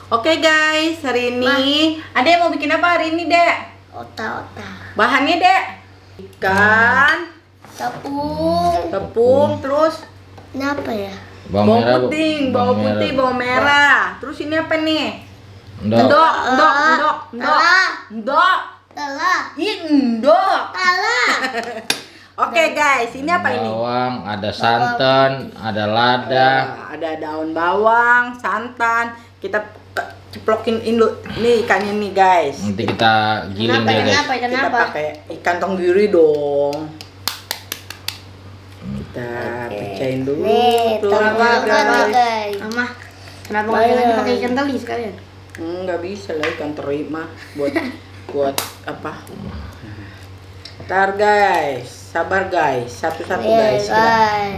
Oke guys, hari ini Ade mau bikin apa hari ini, Dek? Otak-otak. Bahannya, Dek? Ikan, tepung, terus Ini apa ya? bawang putih, bawang merah. Terus ini apa nih? Endok. Telah. Oke guys, ini apa ini? Bawang, ada santan, ada lada. Ada daun bawang, santan. Kita ceplokin ini ikannya nih guys. Nanti kita giling dia guys. Kita pakai ikan tenggiri dong. Kita pecahin dulu. guys. Mama, kenapa nggak pakai ikan teli sekalian? Nggak bisa lah ikan teri mah buat apa? Ntar guys, sabar guys, satu-satu guys.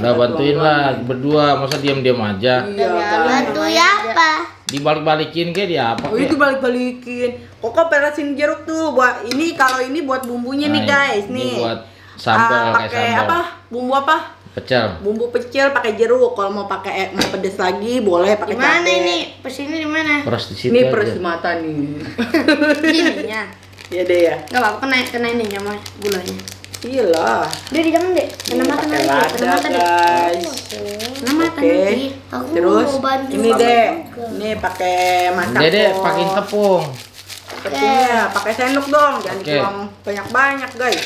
Udah bantuin lah berdua, masa diam-diam aja. Iya guys. Bantu ya apa? Dibalik-balikin kayak dia apa? Oh itu balik-balikin. Kok peresin jeruk tuh buat ini, kalau ini buat bumbunya nih guys, Ini nih. buat sambal kayak pakai sambal. apa? Bumbu apa? Pecel. Bumbu pecel pakai jeruk. Kalau mau pakai mau pedes lagi boleh pakai Di mana cabai. ini? Pesini di mana? Peras di situ Ini aja. peres mata nih. Sininya. Iya deh ya. Enggak apa-apa, kena ini sama gulanya. Iyalah. Dia di jangan deh. Kena mata Pakai nanti. lada Kena mata deh. guys. Kena mata Oke. nanti. Aku Terus mau bantu ini Mama deh. juga. Ini pakai masak. Dede pakai tepung. Tepungnya pakai sendok dong, jangan Oke. dibuang banyak-banyak guys.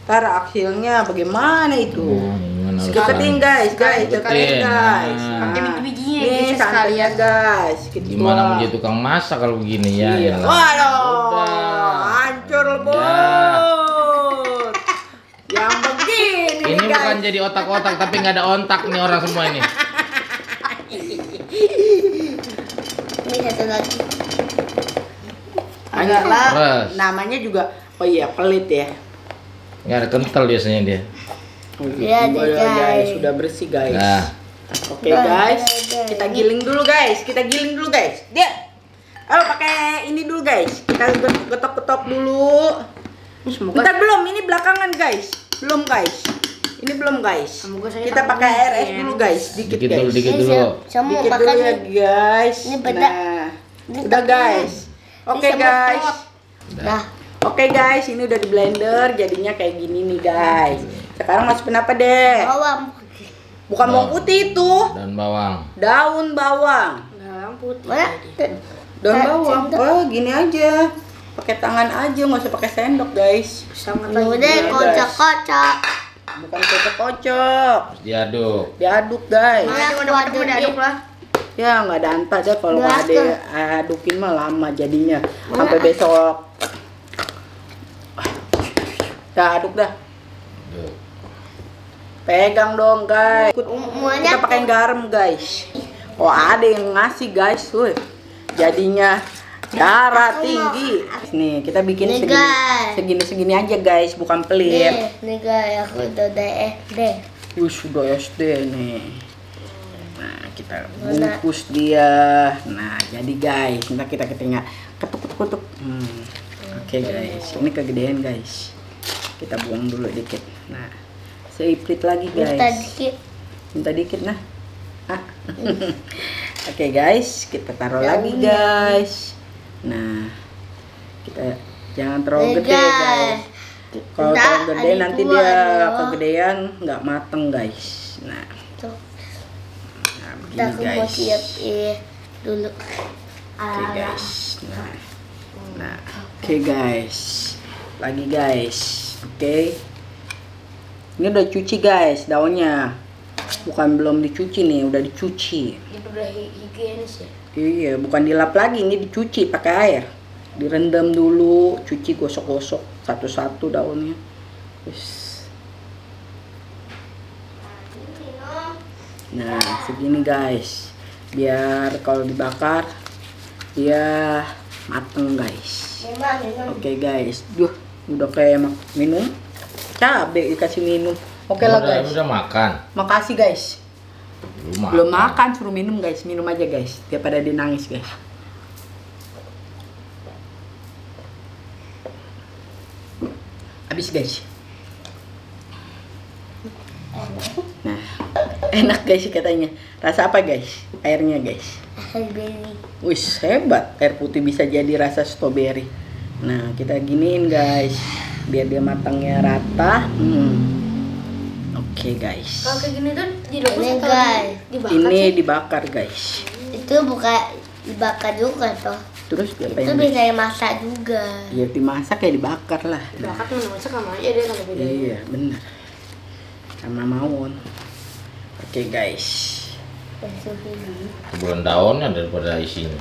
Ntar hasilnya bagaimana itu? Gimana harus Cepetin guys, Cepetin. cepetin guys. Nah. Pakai biji-bijinya Nih guys santannya sekalian. guys. Kita Gimana buang. mau jadi tukang masak kalau begini ya? Iya. Yalah. Waduh, Udah. hancur bos. Yang begini Ini guys. bukan jadi otak-otak tapi nggak ada ontak nih orang semua ini. Ini satu lagi. Agak lah. Peres. Namanya juga, oh iya pelit ya. Nggak ada kental biasanya dia. Lihat nih, guys. Sudah bersih guys. Nah, Oke guys, kita giling dulu guys. Dia. Ayo pakai ini dulu guys. Kita getok-getok dulu. Semoga Bentar belum, ini belakangan guys. Belum guys. Ini belum guys. Semoga saya Kita tak pakai air es mungkin. dulu guys, dikit dikit dulu, guys. dikit dulu. Kamu Dikit makan dulu ya guys. Ini beda. Nah, Ini udah beda. guys. Oke Ini guys. semprot. Dah. Oke guys, ini udah di blender jadinya kayak gini nih guys. Sekarang masukin apa deh? Bawang. Bukan bawang putih itu, Dan bawang. daun bawang. bawang putih. Mana? Daun Kayak bawang. sendok. Oh, gini aja. Pakai tangan aja, nggak usah pakai sendok guys. Sama Udah Iya, kocok-kocok. Bukan kocok-kocok. Diaduk. Diaduk guys. Mana aku udah aduk lah. Ya nggak ada anta deh kalau Nggak nggak ada adukin mah lama jadinya. Sampai besok. Dah aduk dah. Pegang dong guys. Semuanya Kita pakai garam guys. Oh ada yang ngasih guys, woi. Jadinya darah tinggi. Nih kita bikin Nih, guys. segini aja guys, bukan pelit. nih guys, aku udah SD. Sudah SD nih. Nah kita bungkus dia. Nah jadi guys, ntar kita tinggal ketuk. Oke guys, ini kegedean guys. Kita buang dulu dikit. Nah, seiprit lagi guys. Minta dikit nah. Ah. Oke guys, kita taruh lagi guys. Nah, kita jangan terlalu gede guys. Kalau terlalu gede nanti dia kegedean nggak mateng guys. Nah, Tuh. nah begini Aku mau guys. siapin dulu. Oke guys. Nah, oke guys. Lagi guys. Oke. Ini udah cuci guys daunnya. Bukan belum dicuci nih, udah dicuci. Itu udah higienis ya. Iya, bukan dilap lagi, ini dicuci pakai air. Direndam dulu, cuci gosok-gosok satu-satu daunnya. Wis. Nah, segini guys. Biar kalau dibakar dia mateng guys. Oke guys. Duh, udah kayak minum. Cabe dikasih minum. Oke lah guys. Udah makan. Makasih guys. Belum Belum makan, suruh minum guys. Minum aja guys. Daripada dia nangis guys. Habis guys. Nah, Enak guys katanya. Rasa apa guys? Airnya guys. Strawberry. Wih hebat, air putih bisa jadi rasa strawberry. Nah kita giniin guys, biar dia matangnya rata. Oke guys. Kalau kayak gini tuh direbus Ini atau guys. dibakar Ini sih? dibakar guys. Itu bukan dibakar juga toh. Terus Itu diapain? bisa dimasak juga. Ya dimasak ya dibakar lah. Dibakar tuh masak sama aja deh kalau beda. Iya bener. Sama mawon. Oke guys. Strawberry. Sebelum daunnya daripada isinya.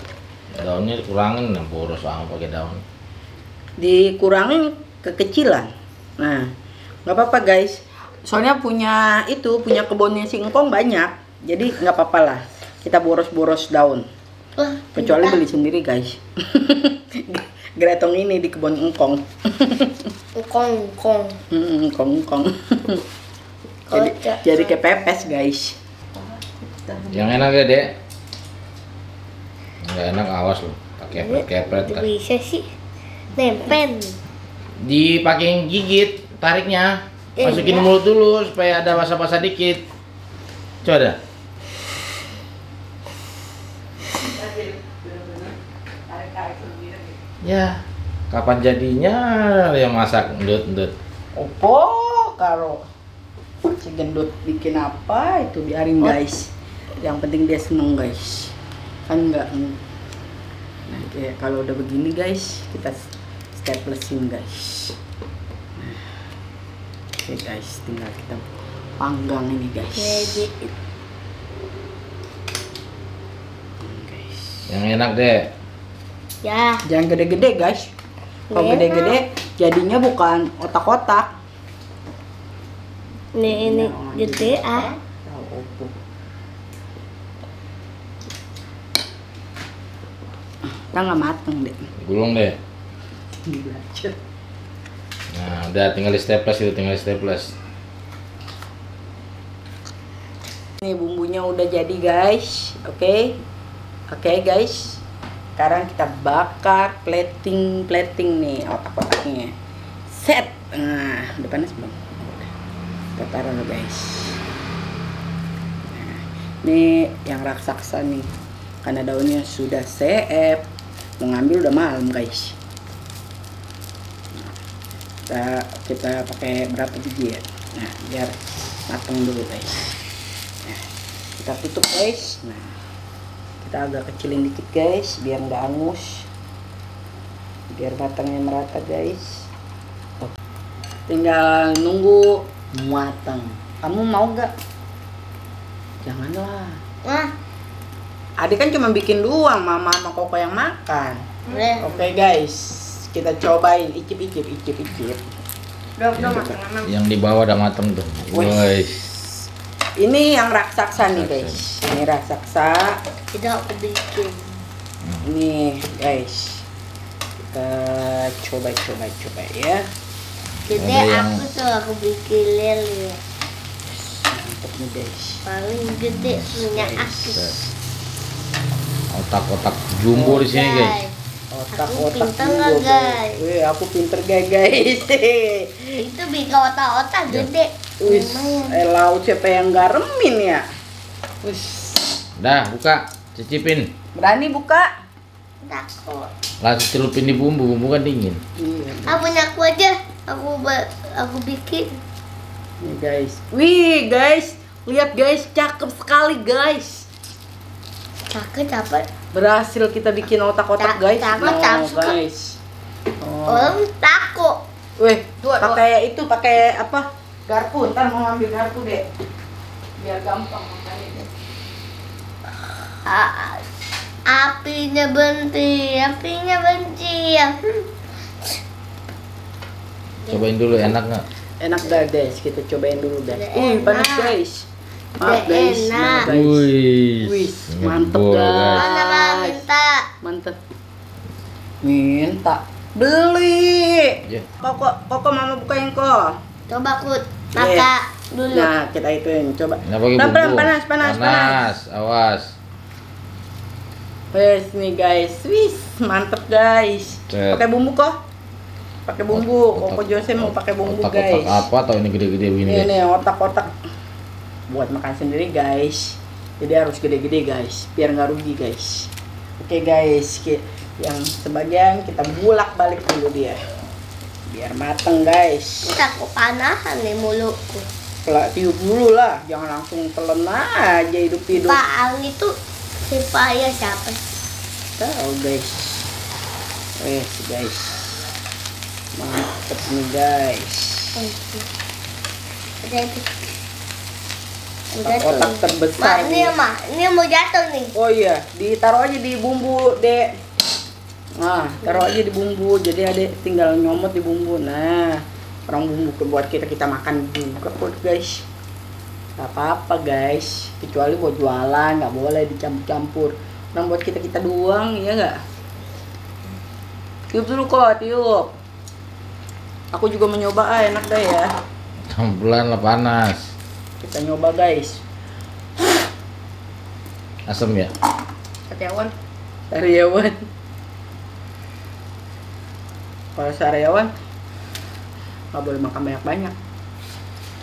Daunnya dikurangin, nah boros sama pakai daun. Dikurangin kekecilan. Nah nggak apa-apa guys. Soalnya punya kebunnya si Engkong banyak. Jadi nggak apa-apa lah. Kita boros-boros daun. Wah, Kecuali beli sendiri guys. Gretong ini di kebun Engkong. Kong. Engkong. Jadi kayak pepes guys. Yang enak ya dek. Nggak enak awas loh. Pakai kepret kan. Bisa sih. Nempel. Dipakein gigit, tariknya. Masukin mulut dulu supaya ada basah-basah dikit. Coba dah. Ya, kapan jadinya yang masak ndut. Opo karo si gendut bikin apa itu biarin guys. Yang penting dia seneng guys. Kan enggak. Nah, kayak kalau udah begini guys, kita staplesin guys. Nah, oke guys, tinggal kita panggang ini guys. Guys. Yang enak deh. Ya. Jangan gede-gede guys. Kalau Iya. gede-gede jadinya bukan otak-otak. Ini gede ah. Kita nggak mateng deh. Gulung deh. Belajar. Nah, udah tinggal di staples itu, tinggal di staples. Nih bumbunya udah jadi guys. Oke guys. Sekarang kita bakar plating nih otak-otaknya. Set. Nah, udah panas belum? Udah. Kita taruh guys. Nah, ini yang raksasa nih. Karena daunnya sudah siap. Mau ngambil udah malam guys. Nah, kita pakai berapa biji ya? Nah, biar matang dulu guys. Nah, kita tutup guys. Nah, kita agak kecilin dikit guys biar nggak angus, biar matangnya merata guys. Tinggal nunggu matang. Kamu mau nggak? Janganlah, Wah, adik kan cuma bikin doang, mama sama koko yang makan. Oke guys, kita cobain, icip. Udah matang. Yang di bawah udah mateng tuh. Wih. Guys. Ini yang raksasa nih guys, ini raksasa. itu aku bikin. Ini guys, kita coba ya. Gede Ada yang- aku bikin lele. Mantap nih guys. Paling gede punya aku. Otak-otak jumbo di sini guys. Otak-otak pinter juga, nggak, guys? Wih, aku pinter guys. Itu bikin otak-otak gede. Wis, Lumayan. laut siapa yang garemin ya? Wis, Dah, buka, cicipin. berani buka? Takut. Langsung celupin di bumbu kan dingin. Iya. Ah, punya aku aja. Aku bikin. Nih guys. Wih guys, lihat guys, cakep sekali guys. Cakep dapat. Berhasil kita bikin otak-otak guys. Cakep. Guys. Oh. Orang takut. Wih, pakai apa? Garpu, ntar mau ngambil garpu deh. Biar gampang makannya. Apinya benci. Cobain dulu enak nggak? Enak gak guys? Kita cobain dulu guys. Udah Panas enak. guys. Maaf Udah guys. enak. Nah, guys. Wih, mantep ngebul, guys. Mana mau minta? Mantep. Minta. Beli. Ya. Koko mama bukain kok. Coba aku makan dulu. Nah, kita ituin coba. Nggak pakai Pelan, bumbu. panas. Awas. Wes nih guys. Wis, mantep guys. Cet. Pakai bumbu kok. Pakai bumbu. Otak- Koko Jose mau pakai bumbu otak-otak guys. apa atau ini gede-gede begini guys? Ini otak-otak. buat makan sendiri guys. Jadi harus gede-gede guys, biar nggak rugi guys. Oke guys, yang sebagian kita bulak-balik dulu dia, biar mateng guys. Kita kepanasan nih mulutku. Tiup dulu lah, jangan langsung telan aja hidup-hidup. Pak Ang itu supaya siapa? Tahu guys. Guys, mantep nih guys. Otak terbesar. Mak, ini Mak, ini mau jatuh nih. Oh iya, ditaruh aja di bumbu, Dek. Nah, taruh aja di bumbu. Jadi Adek tinggal nyomot di bumbu. Nah, orang bumbu buat kita makan juga kok, guys. Gak apa-apa, guys. Kecuali buat jualan, nggak boleh dicampur-campur. Nah, buat kita doang, ya nggak? Tiup dulu kok, tiup. Aku juga mau nyoba, enak deh ya. Campuran lah panas. Kita nyoba guys. Asam ya? Setiawan. Sariawan. Kalau sariawan nggak boleh makan banyak-banyak.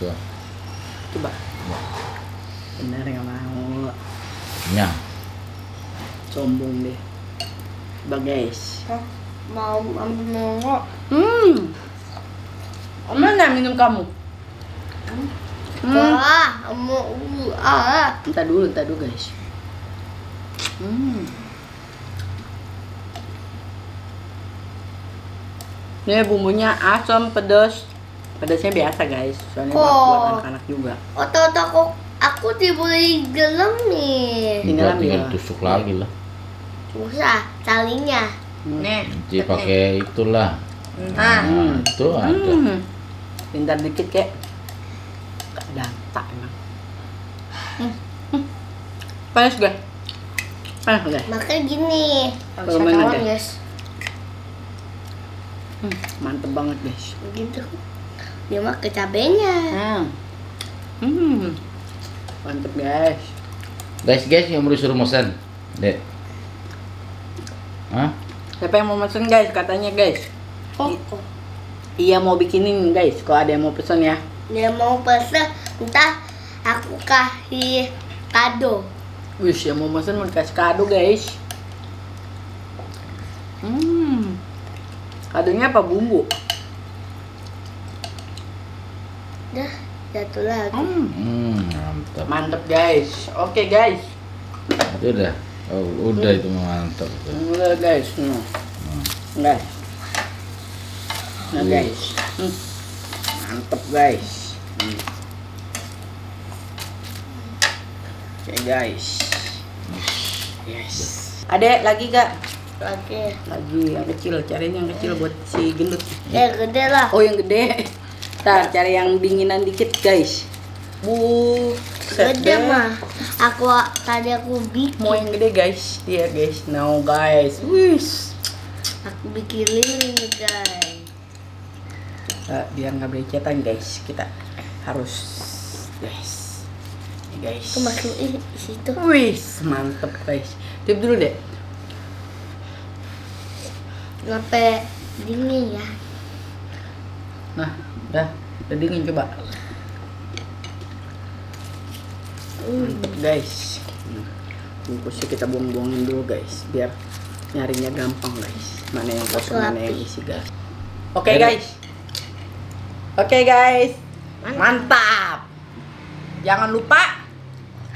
Tuh. Coba. Bener nggak mau. Nyah. Sombong deh. Coba guys. Mau ambil. Mana minum kamu? Entar dulu guys. Ini bumbunya asam, pedas. Pedasnya biasa guys, soalnya buat anak-anak juga. Otot aku dibeli gelem nih. Tinggal tusuk lagi lah. Usah talinya. Nih. Nanti pakai itulah. Nah. Itu ada. Pintar dikit kek. Gak data emang. Panas gak? Panas gak? Makanya gini. Kalau main aja. Guys. Mantep banget guys. Gitu. Dia mah ke cabenya. Mantep guys. Guys yang mau disuruh pesan, Dek. Hah? Siapa yang mau pesen guys? Katanya guys. Oh. Iya mau bikinin guys. Kalau ada yang mau pesen ya. Dia mau pesen, entah aku kasih kado. Wih, yang mau pesen mau dikasih kado guys. Kadonya apa? Bumbu. Dah, jatuh lagi. Mantap. Mantep guys. Oke guys. Itu udah. Oh, udah itu mantap. Udah guys. Guys. Nah guys. Mantep guys. Oke guys. Yes. Adek lagi gak? Lagi yang kecil. Cariin yang kecil buat si gendut. Yang gede lah. Oh yang gede. Ntar cari yang dinginan dikit guys. Gede mah. Tadi aku bikin. Mau yang gede guys. Iya guys. Now guys. Wis. Aku bikin lilin guys. Biar nggak berecetan guys. Kita harus guys. Ini guys. Aku masukin di situ. Wis mantep guys. Tiup dulu deh. Sampai dingin ya. Nah, udah dingin coba. Mantep guys. Bungkusnya kita buang-buangin dulu guys, biar nyarinya gampang guys. Mana yang kosong, mana yang isi guys. Oke guys. Oke guys. Mantap. Jangan lupa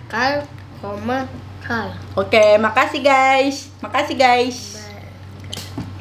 Kan, koma, kal. Oke, makasih guys. Makasih guys.